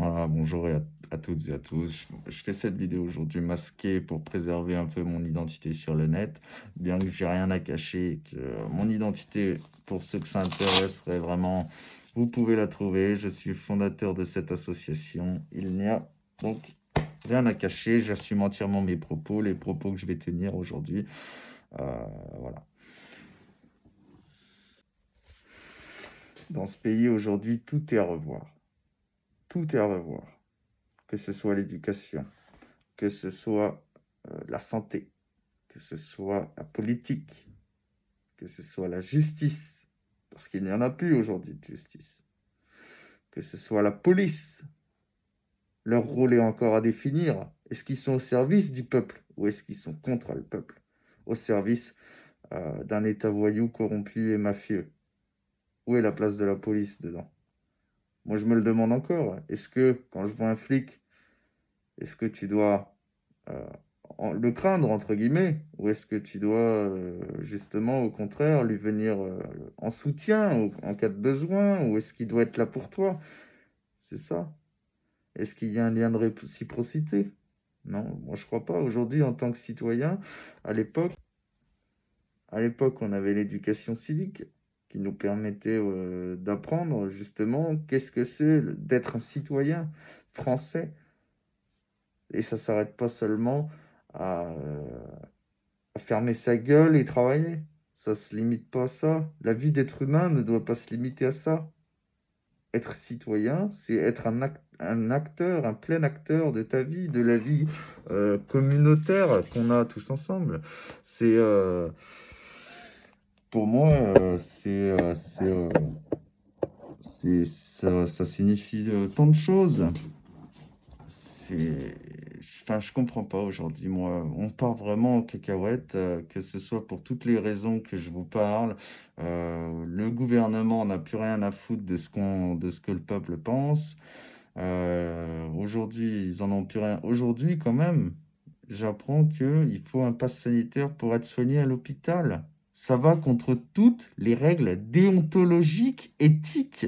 Voilà, bonjour à toutes et à tous. Je fais cette vidéo aujourd'hui masquée pour préserver un peu mon identité sur le net, bien que j'ai rien à cacher, que mon identité, pour ceux que ça intéresserait vraiment, vous pouvez la trouver. Je suis le fondateur de cette association. Il n'y a donc rien à cacher. J'assume entièrement mes propos, les propos que je vais tenir aujourd'hui. Voilà. Dans ce pays aujourd'hui, tout est à revoir. Tout est à revoir. Que ce soit l'éducation, que ce soit la santé, que ce soit la politique, que ce soit la justice, parce qu'il n'y en a plus aujourd'hui de justice, que ce soit la police, leur rôle est encore à définir. Est-ce qu'ils sont au service du peuple ou est-ce qu'ils sont contre le peuple, au service d'un État voyou, corrompu et mafieux? Où est la place de la police dedans? Moi, je me le demande encore. Est-ce que, quand je vois un flic, est-ce que tu dois euh, le craindre, entre guillemets, ou est-ce que tu dois justement, au contraire, lui venir en soutien en cas de besoin, ou est-ce qu'il doit être là pour toi? C'est ça. Est-ce qu'il y a un lien de réciprocité? Non, moi je crois pas. Aujourd'hui, en tant que citoyen, à l'époque, on avait l'éducation civique qui nous permettait d'apprendre justement qu'est-ce que c'est d'être un citoyen français. Et ça s'arrête pas seulement à fermer sa gueule et travailler. Ça se limite pas à ça. La vie d'être humain ne doit pas se limiter à ça. Être citoyen, c'est être un acteur, un plein acteur de ta vie, de la vie communautaire qu'on a tous ensemble. C'est pour moi, ça signifie tant de choses. C'est... Enfin, je comprends pas aujourd'hui, moi. On part vraiment en cacahuète, que ce soit pour toutes les raisons que je vous parle. Le gouvernement n'a plus rien à foutre de ce que le peuple pense. Aujourd'hui, ils en ont plus rien. Aujourd'hui, quand même, j'apprends qu'il faut un pass sanitaire pour être soigné à l'hôpital. Ça va contre toutes les règles déontologiques, éthiques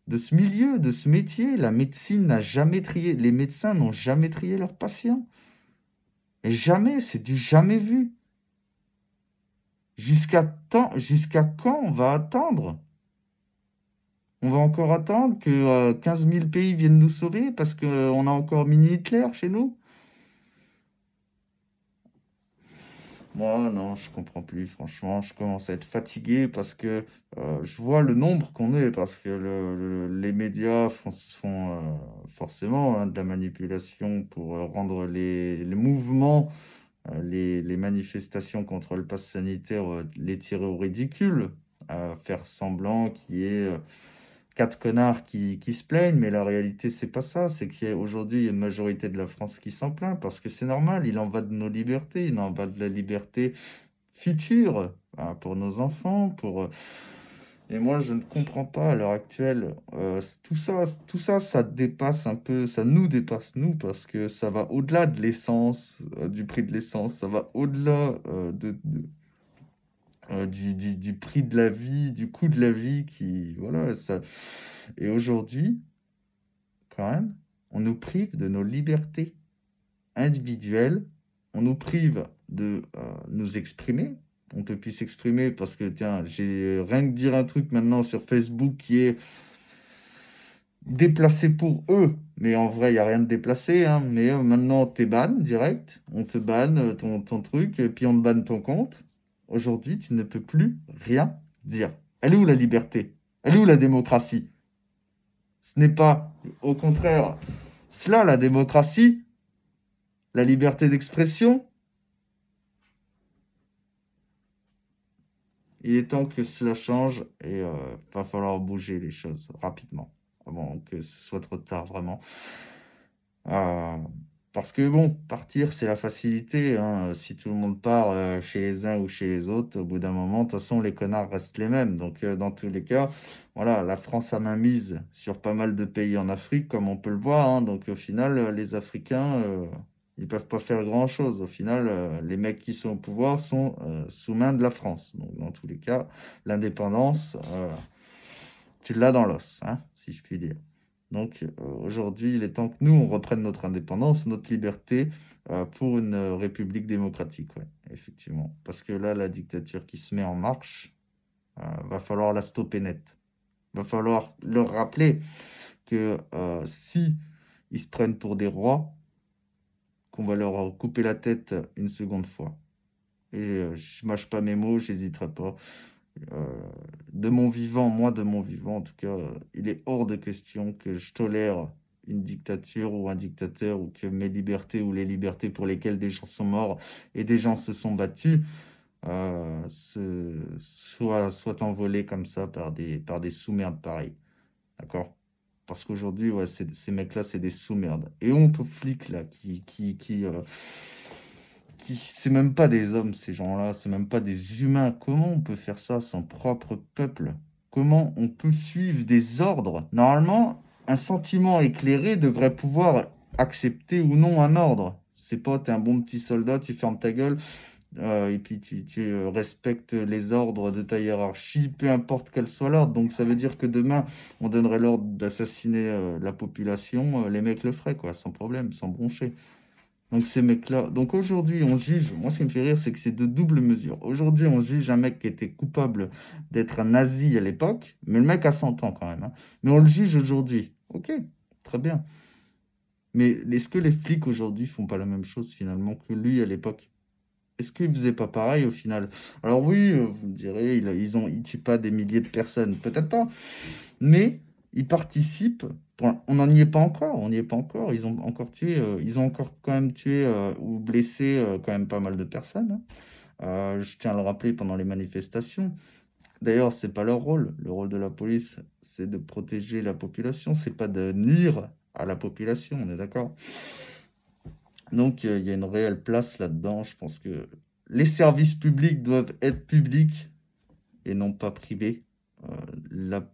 de ce milieu, de ce métier. La médecine n'a jamais trié, les médecins n'ont jamais trié leurs patients. Et jamais, c'est du jamais vu. Jusqu'à quand on va attendre? On va encore attendre que 15 000 pays viennent nous sauver parce qu'on a encore mini Hitler chez nous? Moi, non, je comprends plus, franchement. Je commence à être fatigué parce que je vois le nombre qu'on est, parce que les médias font forcément de la manipulation pour rendre les mouvements, les manifestations contre le pass sanitaire, les tirer au ridicule, faire semblant qu'il y ait quatre connards qui se plaignent, mais la réalité, c'est pas ça. C'est qu'il y a aujourd'hui une majorité de la France qui s'en plaint, parce que c'est normal, il en va de nos libertés, il en va de la liberté future, hein, pour nos enfants, et moi, je ne comprends pas à l'heure actuelle. Ça dépasse un peu, ça nous dépasse, nous, parce que ça va au-delà de l'essence, du prix de l'essence, ça va au-delà du prix de la vie, du coût de la vie, voilà, ça. Et aujourd'hui, quand même, on nous prive de nos libertés individuelles, on nous prive de nous exprimer. On peut plus s'exprimer parce que, tiens, j'ai rien que dire un truc maintenant sur Facebook qui est déplacé pour eux, mais en vrai, il n'y a rien de déplacé, hein. Mais maintenant, t'es ban direct, on te banne ton truc, et puis on te banne ton compte. Aujourd'hui, tu ne peux plus rien dire. Elle est où la liberté? Elle est où la démocratie? Ce n'est pas, au contraire, cela la démocratie, la liberté d'expression. Il est temps que cela change et va falloir bouger les choses rapidement avant que ce soit trop tard vraiment. Euh, Parce que bon, partir c'est la facilité, hein. Si tout le monde part chez les uns ou chez les autres, au bout d'un moment, de toute façon les connards restent les mêmes. Donc dans tous les cas, voilà, la France a mainmise sur pas mal de pays en Afrique, comme on peut le voir, hein. Donc au final, les Africains, ils peuvent pas faire grand-chose. Au final, les mecs qui sont au pouvoir sont sous main de la France. Donc dans tous les cas, l'indépendance, tu l'as dans l'os, hein, si je puis dire. Donc aujourd'hui, il est temps que nous, on reprenne notre indépendance, notre liberté pour une république démocratique, ouais, effectivement. Parce que là, la dictature qui se met en marche, va falloir la stopper net. Va falloir leur rappeler que si ils se prennent pour des rois, qu'on va leur couper la tête une seconde fois. Et je mâche pas mes mots, j'hésiterai pas. Euh, de mon vivant, moi de mon vivant, en tout cas, il est hors de question que je tolère une dictature ou un dictateur, ou que mes libertés ou les libertés pour lesquelles des gens sont morts et des gens se sont battus soient envolées comme ça par des sous-merdes pareils. D'accord? Parce qu'aujourd'hui, ouais, ces mecs-là, c'est des sous-merdes. Et honte aux flics, là, c'est même pas des hommes, ces gens-là, c'est même pas des humains. Comment on peut faire ça, son propre peuple? Comment on peut suivre des ordres? Normalement, un sentiment éclairé devrait pouvoir accepter ou non un ordre. C'est pas, t'es un bon petit soldat, tu fermes ta gueule, et puis tu respectes les ordres de ta hiérarchie, peu importe quel soit l'ordre. Donc ça veut dire que demain, on donnerait l'ordre d'assassiner la population, les mecs le feraient, quoi, sans problème, sans broncher. Donc ces mecs-là, donc aujourd'hui on juge, moi ce qui me fait rire c'est que c'est de double mesure. Aujourd'hui on juge un mec qui était coupable d'être un nazi à l'époque, mais le mec a 100 ans quand même, hein. Mais on le juge aujourd'hui. Ok, très bien. Mais est-ce que les flics aujourd'hui font pas la même chose finalement que lui à l'époque? Est-ce qu'ils faisaient pas pareil au final? Alors oui, vous me direz, ils tuent pas des milliers de personnes, peut-être pas, mais ils participent. On n'en y est pas encore, on n'y est pas encore. Ils ont encore tué, ils ont encore quand même tué ou blessé quand même pas mal de personnes, hein. Je tiens à le rappeler pendant les manifestations. D'ailleurs, c'est pas leur rôle. Le rôle de la police, c'est de protéger la population, c'est pas de nuire à la population. On est d'accord? Donc, il y a une réelle place là-dedans. Je pense que les services publics doivent être publics et non pas privés. Euh, la-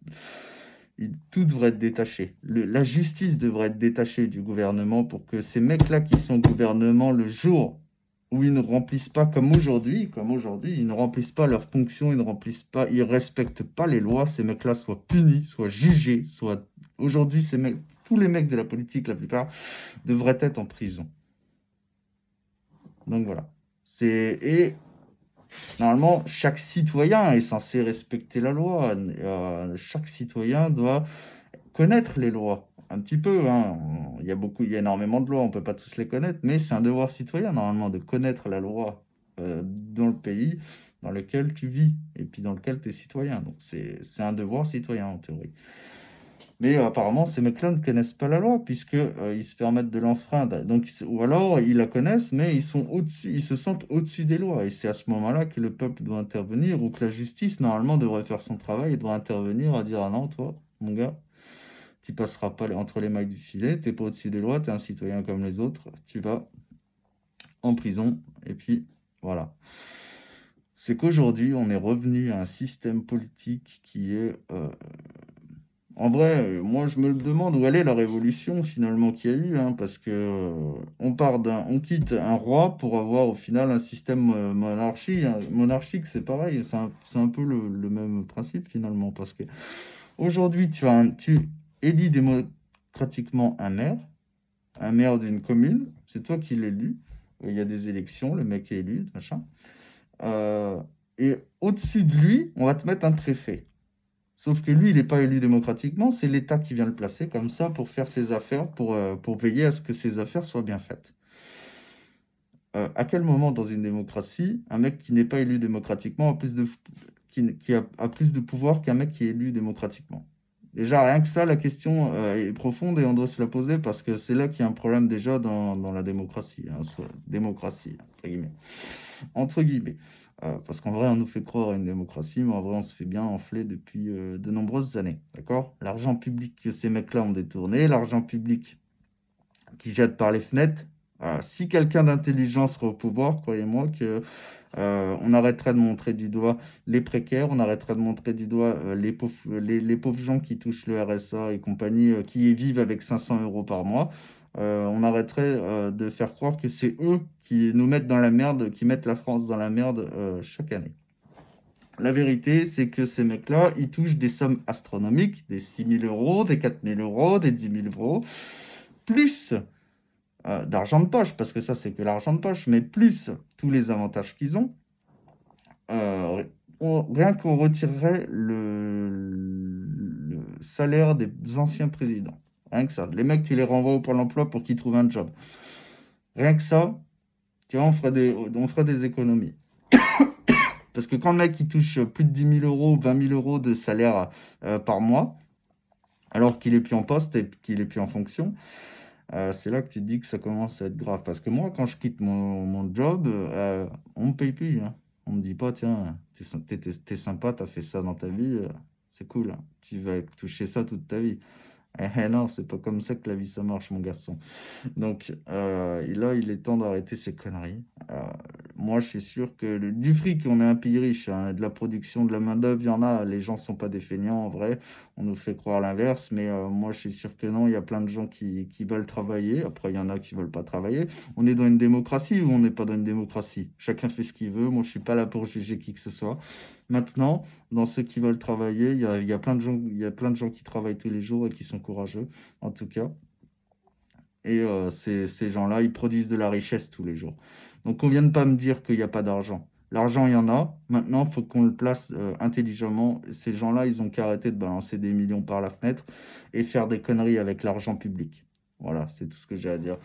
Tout devrait être détaché. La justice devrait être détachée du gouvernement pour que ces mecs-là qui sont au gouvernement, le jour où ils ne remplissent pas comme aujourd'hui, ils ne remplissent pas leurs fonctions, ils ne remplissent pas, ils respectent pas les lois, ces mecs-là soient punis, soient jugés, soient aujourd'hui ces mecs, tous les mecs de la politique, la plupart, devraient être en prison. Donc voilà. Et normalement, chaque citoyen est censé respecter la loi. Chaque citoyen doit connaître les lois. Un petit peu, hein. Il y a énormément de lois, on peut pas tous les connaître, mais c'est un devoir citoyen normalement de connaître la loi dans le pays dans lequel tu vis et puis dans lequel tu es citoyen. Donc c'est un devoir citoyen en théorie. Mais apparemment, ces mecs-là ne connaissent pas la loi, puisque ils se permettent de l'enfreindre. Donc, ou alors, ils la connaissent, mais ils sont au-dessus, ils se sentent au-dessus des lois. Et c'est à ce moment-là que le peuple doit intervenir, ou que la justice, normalement, devrait faire son travail et doit intervenir à dire: ah non, toi, mon gars, tu passeras pas entre les mailles du filet, t'es pas au-dessus des lois, t'es un citoyen comme les autres, tu vas en prison. Et puis, voilà. C'est qu'aujourd'hui, on est revenu à un système politique qui est en vrai, moi je me demande où elle est la révolution finalement qu'il y a eu, hein, parce que on quitte un roi pour avoir au final un système monarchique, c'est pareil, c'est un peu le même principe finalement, parce que aujourd'hui tu élis démocratiquement un maire d'une commune, c'est toi qui l'élu, il y a des élections, le mec est élu, machin, euh, et au-dessus de lui, on va te mettre un préfet. Sauf que lui, il n'est pas élu démocratiquement, c'est l'État qui vient le placer comme ça pour faire ses affaires, pour veiller à ce que ses affaires soient bien faites. À quel moment dans une démocratie, un mec qui n'est pas élu démocratiquement a plus de pouvoir qu'un mec qui est élu démocratiquement? Déjà, rien que ça, la question est profonde et on doit se la poser parce que c'est là qu'il y a un problème déjà dans la démocratie, hein, démocratie, entre guillemets. Entre guillemets. Parce qu'en vrai, on nous fait croire à une démocratie, mais en vrai, on se fait bien enfler depuis de nombreuses années. D'accord? L'argent public que ces mecs-là ont détourné, l'argent public qu'ils jettent par les fenêtres. Si quelqu'un d'intelligent serait au pouvoir, croyez-moi que on arrêterait de montrer du doigt les précaires, on arrêterait de montrer du doigt les pauvres gens qui touchent le RSA et compagnie, qui vivent avec 500 euros par mois. On arrêterait de faire croire que c'est eux qui nous mettent dans la merde, qui mettent la France dans la merde chaque année. La vérité, c'est que ces mecs-là, ils touchent des sommes astronomiques, des 6 000 euros, des 4 000 euros, des 10 000 euros, plus d'argent de poche, parce que ça, c'est que l'argent de poche, mais plus tous les avantages qu'ils ont. Euh, Rien qu'on retirerait le salaire des anciens présidents. Rien que ça. Les mecs, tu les renvoies au Pôle emploi pour qu'ils trouvent un job. Rien que ça, tu vois, on ferait des économies. Parce que quand le mec il touche plus de 10 000 euros, 20 000 euros de salaire par mois, alors qu'il est plus en poste et qu'il est plus en fonction, c'est là que tu te dis que ça commence à être grave. Parce que moi, quand je quitte mon job, on me paye plus, hein. On me dit pas, tiens, t'es sympa, t'as fait ça dans ta vie, c'est cool, hein. Tu vas toucher ça toute ta vie. Eh non, c'est pas comme ça que la vie ça marche, mon garçon. Donc et là, il est temps d'arrêter ces conneries. Moi, je suis sûr que du fric, on est un pays riche, hein, de la production, de la main-d'œuvre, il y en a. Les gens sont pas des feignants en vrai. On nous fait croire l'inverse, mais moi, je suis sûr que non. Il y a plein de gens qui veulent travailler. Après, il y en a qui veulent pas travailler. On est dans une démocratie ou on n'est pas dans une démocratie? Chacun fait ce qu'il veut. Moi, je suis pas là pour juger qui que ce soit. Maintenant, dans ceux qui veulent travailler, il y a plein de gens, il y a plein de gens qui travaillent tous les jours et qui sont courageux, en tout cas. Et ces gens-là, ils produisent de la richesse tous les jours. Donc on vient de pas me dire qu'il n'y a pas d'argent. L'argent, il y en a. Maintenant, il faut qu'on le place intelligemment. Ces gens-là, ils ont qu'à arrêter de balancer des millions par la fenêtre et faire des conneries avec l'argent public. Voilà, c'est tout ce que j'ai à dire.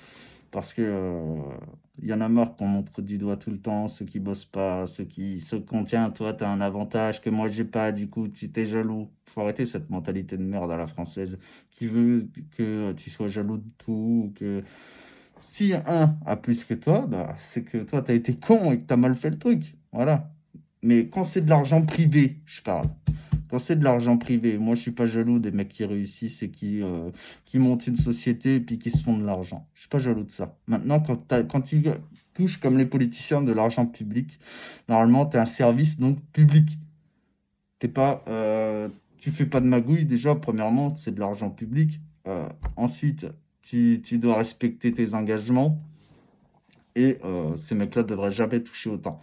Parce que il y en a marre qu'on montre du doigt tout le temps, ceux qui bossent pas, ceux qu'on tient, toi, tu as un avantage que moi, j'ai pas, du coup, tu t'es jaloux. Faut arrêter cette mentalité de merde à la française qui veut que tu sois jaloux de tout, que si un a plus que toi, bah, c'est que toi, tu as été con et que tu as mal fait le truc. Voilà. Mais quand c'est de l'argent privé, je parle. Quand c'est de l'argent privé, moi je suis pas jaloux des mecs qui réussissent et qui montent une société et puis qui se font de l'argent. Je suis pas jaloux de ça. Maintenant, quand tu touches comme les politiciens de l'argent public, normalement tu es un service donc public. T'es pas, tu fais pas de magouille déjà, premièrement, c'est de l'argent public. Ensuite, tu dois respecter tes engagements et ces mecs-là devraient jamais toucher autant.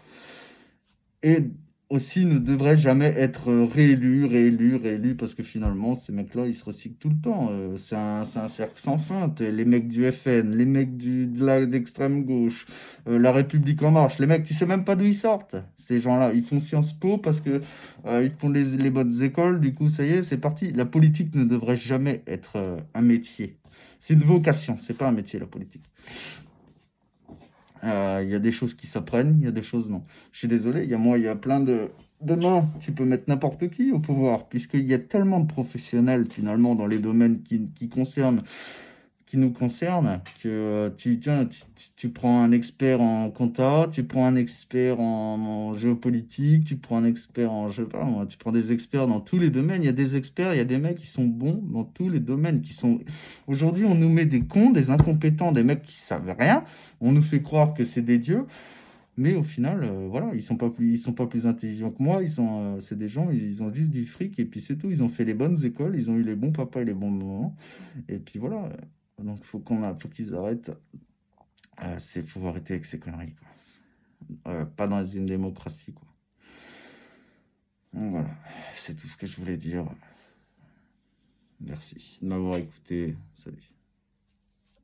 Et aussi ne devrait jamais être réélu, réélu, réélu, parce que finalement, ces mecs-là, ils se recyclent tout le temps. C'est un cercle sans fin. Les mecs du FN, les mecs d'extrême gauche, La République En Marche, les mecs, tu sais même pas d'où ils sortent. Ces gens-là, ils font Sciences Po parce que ils font les bonnes écoles, du coup, ça y est, c'est parti. La politique ne devrait jamais être un métier. C'est une vocation, c'est pas un métier, la politique. Il y a des choses qui s'apprennent, il y a des choses non. Je suis désolé, il y a plein de... Demain, tu peux mettre n'importe qui au pouvoir, puisqu'il y a tellement de professionnels finalement dans les domaines qui nous concernent, que tu prends un expert en compta, tu prends un expert en géopolitique, tu prends un expert en, je sais pas, moi, tu prends des experts dans tous les domaines. Il y a des experts, il y a des mecs qui sont bons dans tous les domaines, qui sont... Aujourd'hui, on nous met des cons, des incompétents, des mecs qui savent rien. On nous fait croire que c'est des dieux. Mais au final, voilà, ils sont pas plus intelligents que moi. C'est des gens, ils ont juste du fric et puis c'est tout. Ils ont fait les bonnes écoles, ils ont eu les bons papas et les bons mamans. Et puis voilà. Donc faut qu'ils arrêtent. Faut arrêter avec ces conneries, quoi. Pas dans une démocratie, quoi. Donc voilà, c'est tout ce que je voulais dire. Merci de m'avoir écouté. Salut.